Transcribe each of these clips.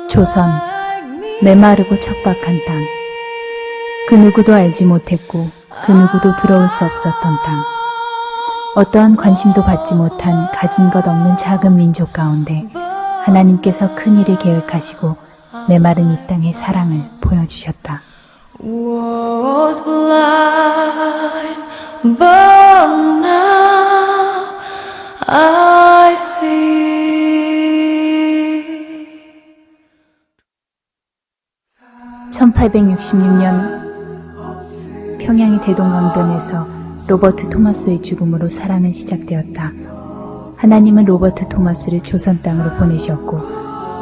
조선, 메마르고 척박한 땅. 그 누구도 알지 못했고 그 누구도 들어올 수 없었던 땅. 어떠한 관심도 받지 못한 가진 것 없는 작은 민족 가운데 하나님께서 큰 일을 계획하시고 메마른 이 땅에 사랑을 보여주셨다. Was blind, but now I see. 1866년 평양의 대동강변에서 로버트 토마스의 죽음으로 사랑은 시작되었다. 하나님은 로버트 토마스를 조선 땅으로 보내셨고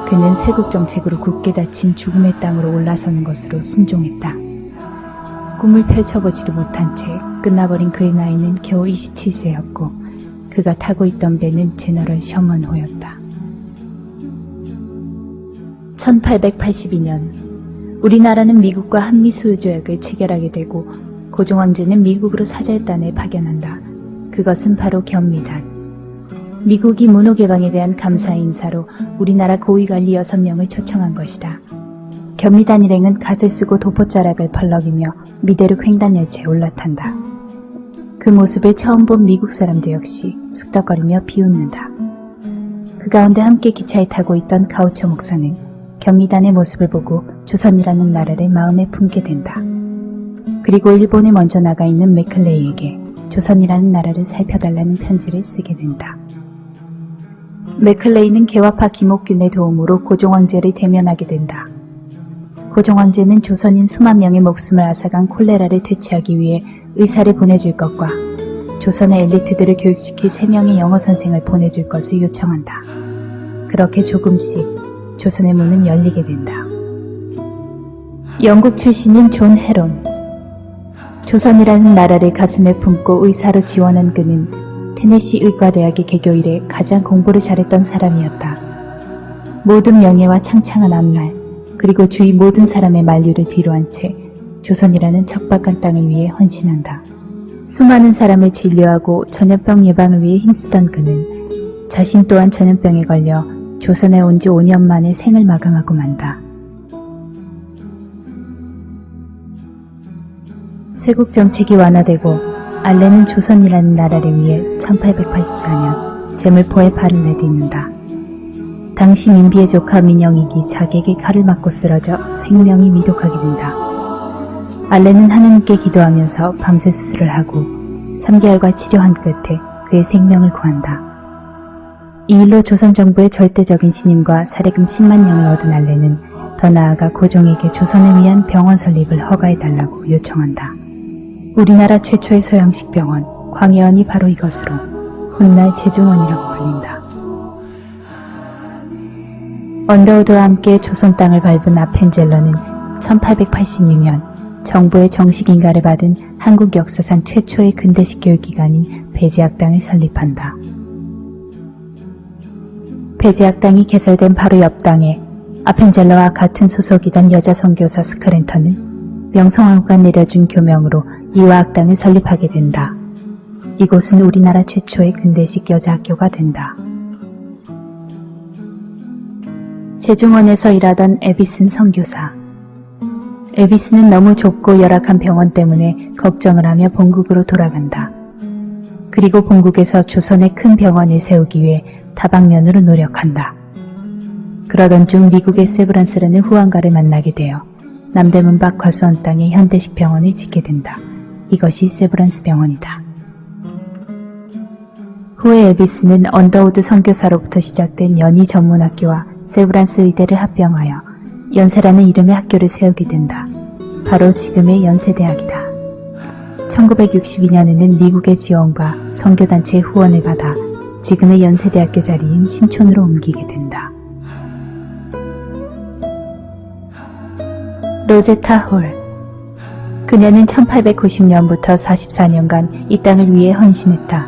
그는 쇄국 정책으로 굳게 닫힌 죽음의 땅으로 올라서는 것으로 순종했다. 꿈을 펼쳐보지도 못한 채 끝나버린 그의 나이는 겨우 27세였고 그가 타고 있던 배는 제너럴 셔먼호였다. 1882년 우리나라는 미국과 한미수요조약을 체결하게 되고 고종황제는 미국으로 사절단을 파견한다. 그것은 바로 겸미단. 미국이 문호개방에 대한 감사의 인사로 우리나라 고위관리 6명을 초청한 것이다. 겸미단 일행은 갓을 쓰고 도포자락을 펄럭이며 미대륙 횡단열차에 올라탄다. 그 모습을 처음 본 미국 사람들 역시 쑥덕거리며 비웃는다. 그 가운데 함께 기차에 타고 있던 가우처 목사는 겸미단의 모습을 보고 조선이라는 나라를 마음에 품게 된다. 그리고 일본에 먼저 나가 있는 맥클레이에게 조선이라는 나라를 살펴달라는 편지를 쓰게 된다. 맥클레이는 개화파 김옥균의 도움으로 고종황제를 대면하게 된다. 고종황제는 조선인 수만 명의 목숨을 앗아간 콜레라를 퇴치하기 위해 의사를 보내줄 것과 조선의 엘리트들을 교육시킬 3명의 영어 선생을 보내줄 것을 요청한다. 그렇게 조금씩 조선의 문은 열리게 된다. 영국 출신인 존 헤론. 조선이라는 나라를 가슴에 품고 의사로 지원한 그는 테네시 의과대학의 개교 이래 가장 공부를 잘했던 사람이었다. 모든 명예와 창창한 앞날, 그리고 주위 모든 사람의 만류를 뒤로한 채 조선이라는 척박한 땅을 위해 헌신한다. 수많은 사람을 진료하고 전염병 예방을 위해 힘쓰던 그는 자신 또한 전염병에 걸려 조선에 온 지 5년 만에 생을 마감하고 만다. 쇄국 정책이 완화되고 알레는 조선이라는 나라를 위해 1884년 제물포에 발을 내딛는다. 당시 민비의 조카 민영익이 자기에게 칼을 맞고 쓰러져 생명이 위독하게 된다. 알레는 하느님께 기도하면서 밤새 수술을 하고 3개월과 치료한 끝에 그의 생명을 구한다. 이 일로 조선 정부의 절대적인 신임과 사례금 10만 냥을 얻은 알레는 더 나아가 고종에게 조선을 위한 병원 설립을 허가해달라고 요청한다. 우리나라 최초의 소양식 병원, 광해원이 바로 이것으로 훗날 제중원이라고 불린다. 언더우드와 함께 조선 땅을 밟은 아펜젤러는 1886년 정부의 정식 인가를 받은 한국 역사상 최초의 근대식 교육기관인 배지학당을 설립한다. 배지학당이 개설된 바로 옆 당에 아펜젤러와 같은 소속이던 여자 선교사 스크랜턴은 명성황후가 내려준 교명으로 이화학당을 설립하게 된다. 이곳은 우리나라 최초의 근대식 여자학교가 된다. 제중원에서 일하던 에비슨 선교사. 에비슨은 너무 좁고 열악한 병원 때문에 걱정을 하며 본국으로 돌아간다. 그리고 본국에서 조선의 큰 병원을 세우기 위해 다방면으로 노력한다. 그러던 중 미국의 세브란스라는 후원가를 만나게 되어 남대문 밖 과수원 땅에 현대식 병원을 짓게 된다. 이것이 세브란스 병원이다. 후에 에비스는 언더우드 선교사로부터 시작된 연희 전문학교와 세브란스 의대를 합병하여 연세라는 이름의 학교를 세우게 된다. 바로 지금의 연세대학이다. 1962년에는 미국의 지원과 선교단체의 후원을 받아 지금의 연세대학교 자리인 신촌으로 옮기게 된다. 로제타 홀. 그녀는 1890년부터 44년간 이 땅을 위해 헌신했다.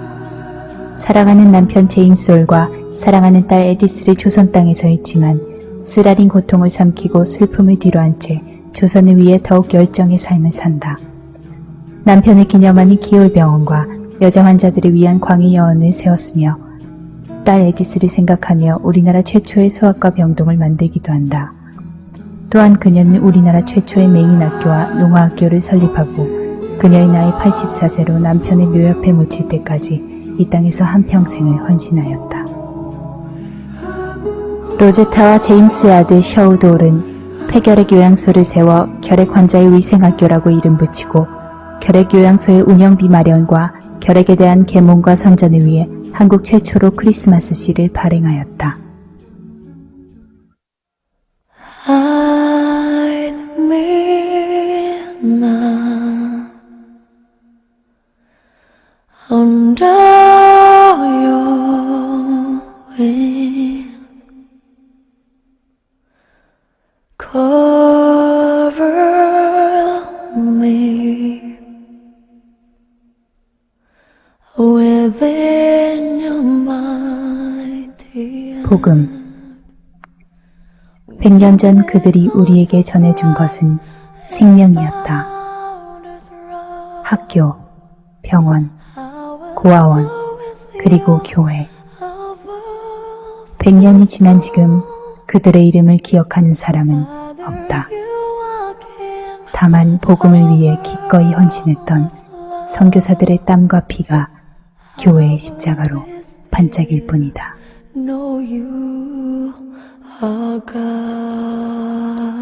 사랑하는 남편 제임스 홀과 사랑하는 딸 에디스를 조선 땅에서 잃지만 쓰라린 고통을 삼키고 슬픔을 뒤로한 채 조선을 위해 더욱 열정의 삶을 산다. 남편을 기념하는 기울병원과 여자 환자들을 위한 광의여원을 세웠으며 딸 에디스를 생각하며 우리나라 최초의 소아과 병동을 만들기도 한다. 또한 그녀는 우리나라 최초의 맹인학교와 농아학교를 설립하고 그녀의 나이 84세로 남편의 묘옆에 묻힐 때까지 이 땅에서 한평생을 헌신하였다. 로제타와 제임스의 아들 셔우돌은 폐결핵 요양소를 세워 결핵 환자의 위생학교라고 이름 붙이고 결핵 요양소의 운영비 마련과 결핵에 대한 계몽과 선전을 위해 한국 최초로 크리스마스 시를 발행하였다. Hide me now under your wings. Cover me within your mighty 복음 100년 전 그들이 우리에게 전해준 것은 생명이었다. 학교, 병원, 고아원, 그리고 교회. 100년이 지난 지금 그들의 이름을 기억하는 사람은 없다. 다만 복음을 위해 기꺼이 헌신했던 선교사들의 땀과 피가 교회의 십자가로 반짝일 뿐이다. know you are God.